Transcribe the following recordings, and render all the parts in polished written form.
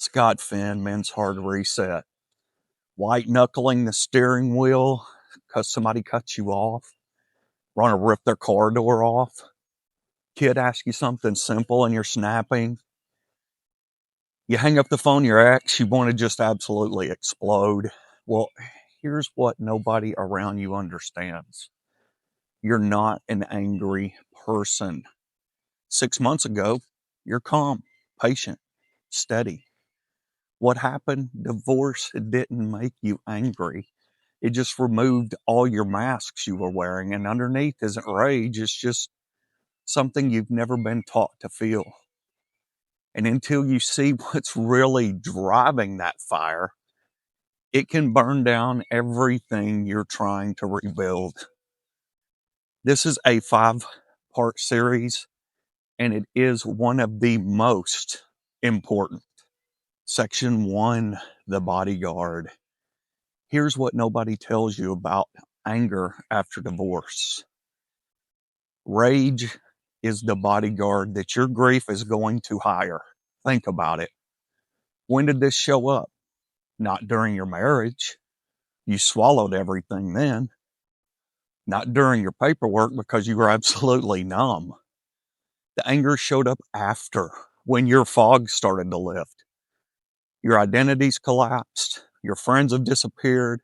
Scott Finn, men's hard reset. White-knuckling the steering wheel because somebody cuts you off. Want to rip their car door off. Kid asks you something simple and you're snapping. You hang up the phone, your ex, you want to just absolutely explode. Well, here's what nobody around you understands. You're not an angry person. 6 months ago, you're calm, patient, steady. What happened? Divorce didn't make you angry. It just removed all your masks you were wearing, and underneath isn't rage, it's just something you've never been taught to feel. And until you see what's really driving that fire, it can burn down everything you're trying to rebuild. This is a 5-part series, and it is one of the most important. Section 1, the Bodyguard. Here's what nobody tells you about anger after divorce. Rage is the bodyguard that your grief is going to hire. Think about it. When did this show up? Not during your marriage. You swallowed everything then. Not during your paperwork because you were absolutely numb. The anger showed up after, when your fog started to lift. Your identities collapsed. Your friends have disappeared.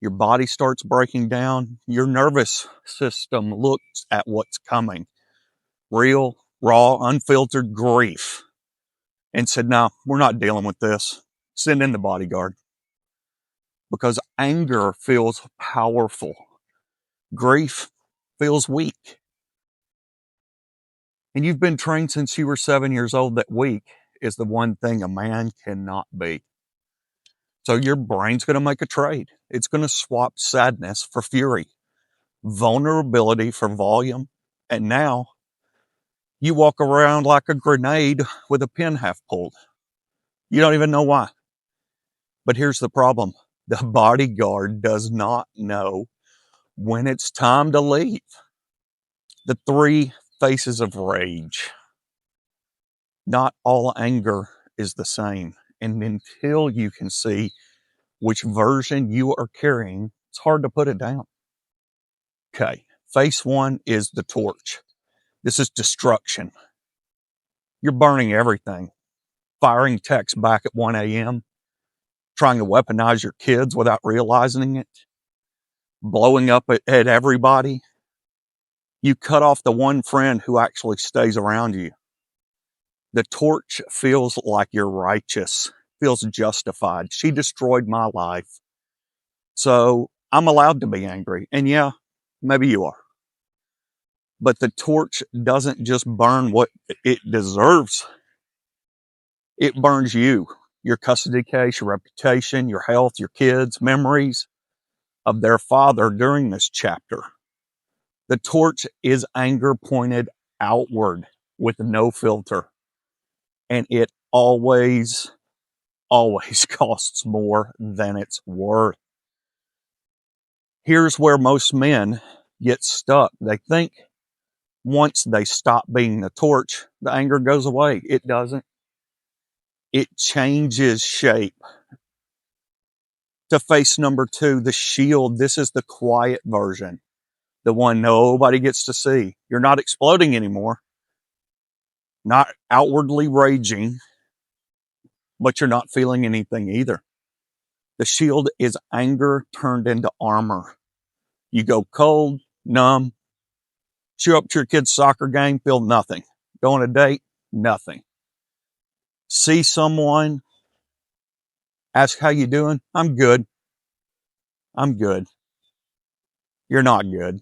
Your body starts breaking down. Your nervous system looks at what's coming. Real, raw, unfiltered grief. And said, no, we're not dealing with this. Send in the bodyguard. Because anger feels powerful. Grief feels weak. And you've been trained since you were 7 years old that weak is the one thing a man cannot be. So your brain's going to make a trade. It's going to swap sadness for fury, vulnerability for volume. And now you walk around like a grenade with a pin half pulled. You don't even know why. But here's the problem. The bodyguard does not know when it's time to leave. The 3 faces of rage. Not all anger is the same. And until you can see which version you are carrying, it's hard to put it down. Okay, face 1 is the torch. This is destruction. You're burning everything. Firing texts back at 1 a.m., trying to weaponize your kids without realizing it, blowing up at everybody. You cut off the one friend who actually stays around you. The torch feels like you're righteous, feels justified. She destroyed my life. So I'm allowed to be angry. And yeah, maybe you are. But the torch doesn't just burn what it deserves. It burns you, your custody case, your reputation, your health, your kids, memories of their father during this chapter. The torch is anger pointed outward with no filter. And it always costs more than it's worth. Here's where most men get stuck. They think once they stop being the torch, the anger goes away. It doesn't. It changes shape. To face number 2, the shield. This is the quiet version. The one nobody gets to see. You're not exploding anymore. Not outwardly raging, but you're not feeling anything either. The shield is anger turned into armor. You go cold, numb, show up to your kid's soccer game, feel nothing. Go on a date, nothing. See someone, ask how you doing. I'm good. I'm good. You're not good.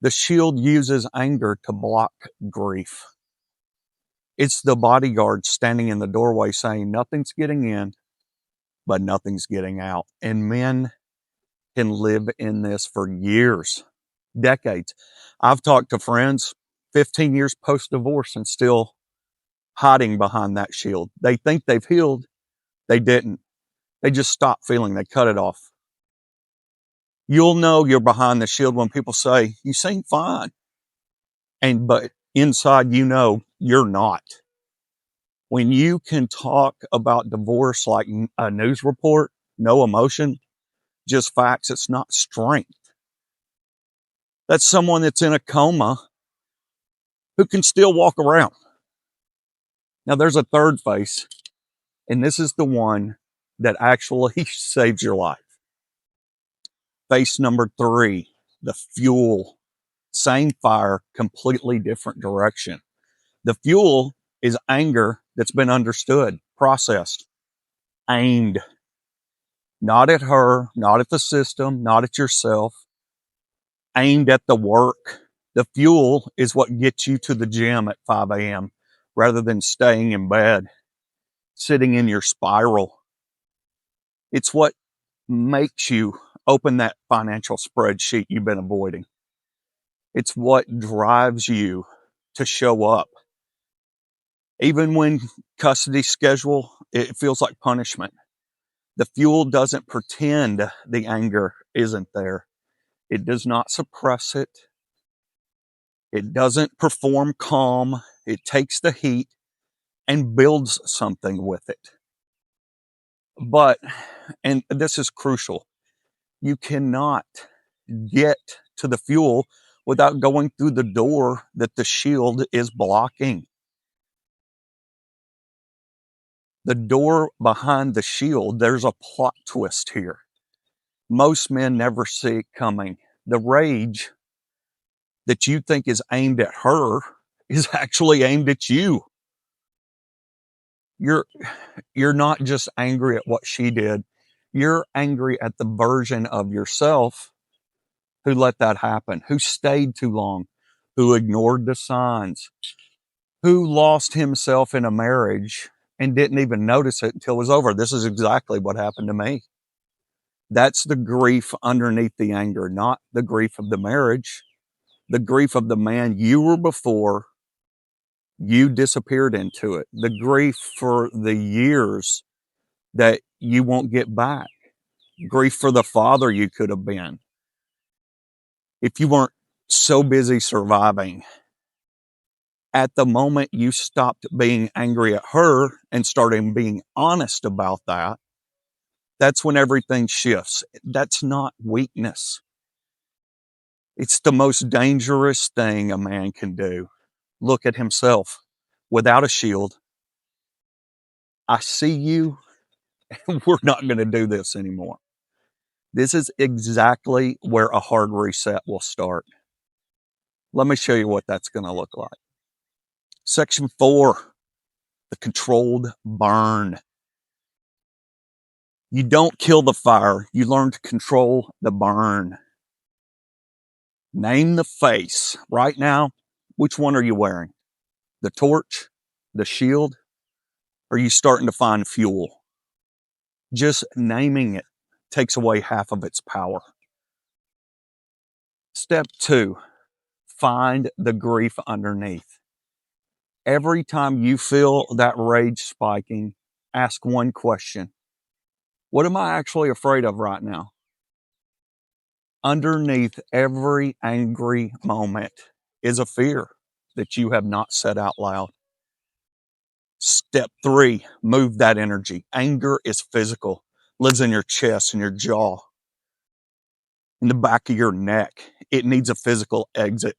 The shield uses anger to block grief. It's the bodyguard standing in the doorway saying nothing's getting in, but nothing's getting out. And men can live in this for years, decades. I've talked to friends 15 years post-divorce and still hiding behind that shield. They think they've healed. They didn't. They just stopped feeling. They cut it off. You'll know you're behind the shield when people say, you seem fine. But inside, you know you're not. When you can talk about divorce like a news report, no emotion, just facts, it's not strength. That's someone that's in a coma who can still walk around. Now, there's a third face, and this is the one that actually saves your life. Face number 3, the fuel. Same fire, completely different direction. The fuel is anger that's been understood, processed, aimed. Not at her, not at the system, not at yourself. Aimed at the work. The fuel is what gets you to the gym at 5 a.m. rather than staying in bed, sitting in your spiral. It's what makes you open that financial spreadsheet you've been avoiding. It's what drives you to show up. Even when custody schedule, it feels like punishment. The fuel doesn't pretend the anger isn't there. It does not suppress it. It doesn't perform calm. It takes the heat and builds something with it. But, and this is crucial, you cannot get to the fuel without going through the door that the shield is blocking. The door behind the shield, there's a plot twist here. Most men never see it coming. The rage that you think is aimed at her is actually aimed at you. You're not just angry at what she did. You're angry at the version of yourself who let that happen, who stayed too long, who ignored the signs, who lost himself in a marriage and didn't even notice it until it was over. This is exactly what happened to me. That's the grief underneath the anger, not the grief of the marriage, the grief of the man you were before you disappeared into it, the grief for the years that you won't get back, grief for the father you could have been if you weren't so busy surviving. At the moment you stopped being angry at her and started being honest about that, that's when everything shifts. That's not weakness. It's the most dangerous thing a man can do. Look at himself without a shield. I see you, and we're not going to do this anymore. This is exactly where a hard reset will start. Let me show you what that's going to look like. Section 4, the controlled burn. You don't kill the fire. You learn to control the burn. Name the face. Right now, which one are you wearing? The torch? The shield? Or are you starting to find fuel? Just naming it takes away half of its power. Step 2, find the grief underneath. Every time you feel that rage spiking, ask one question. What am I actually afraid of right now? Underneath every angry moment is a fear that you have not said out loud. Step 3, move that energy. Anger is physical, lives in your chest and your jaw, in the back of your neck. It needs a physical exit.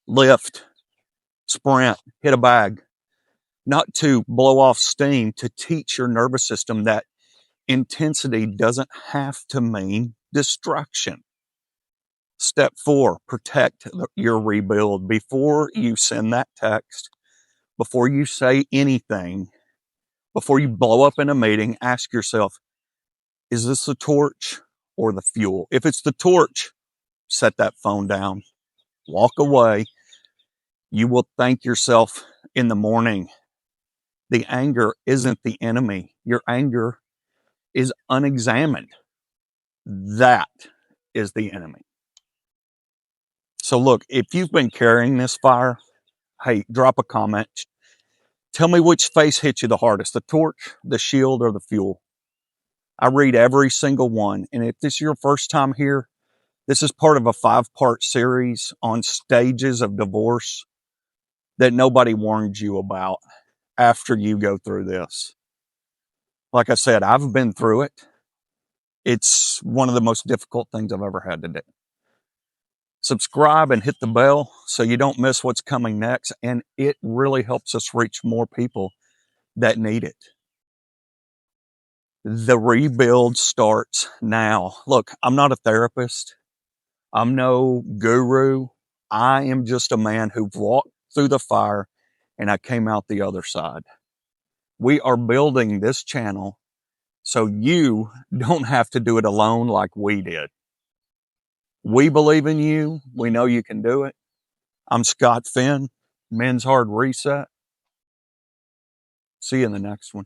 Lift, sprint, hit a bag. Not to blow off steam, to teach your nervous system that intensity doesn't have to mean destruction. Step 4, protect your rebuild. Before you send that text, before you say anything, before you blow up in a meeting, ask yourself, is this the torch or the fuel? If it's the torch, set that phone down, walk away. You will thank yourself in the morning. The anger isn't the enemy. Your anger is unexamined. That is the enemy. So look, if you've been carrying this fire, hey, drop a comment. Tell me which face hit you the hardest, the torch, the shield, or the fuel. I read every single one. And if this is your first time here, this is part of a 5-part series on stages of divorce that nobody warned you about. after you go through this. Like I said, I've been through it. It's one of the most difficult things I've ever had to do. Subscribe and hit the bell so you don't miss what's coming next. And it really helps us reach more people that need it. The rebuild starts now. Look, I'm not a therapist. I'm no guru. I am just a man who walked through the fire and I came out the other side. We are building this channel so you don't have to do it alone like we did. We believe in you. We know you can do it. I'm Scott Finn, Men's Hard Reset. See you in the next one.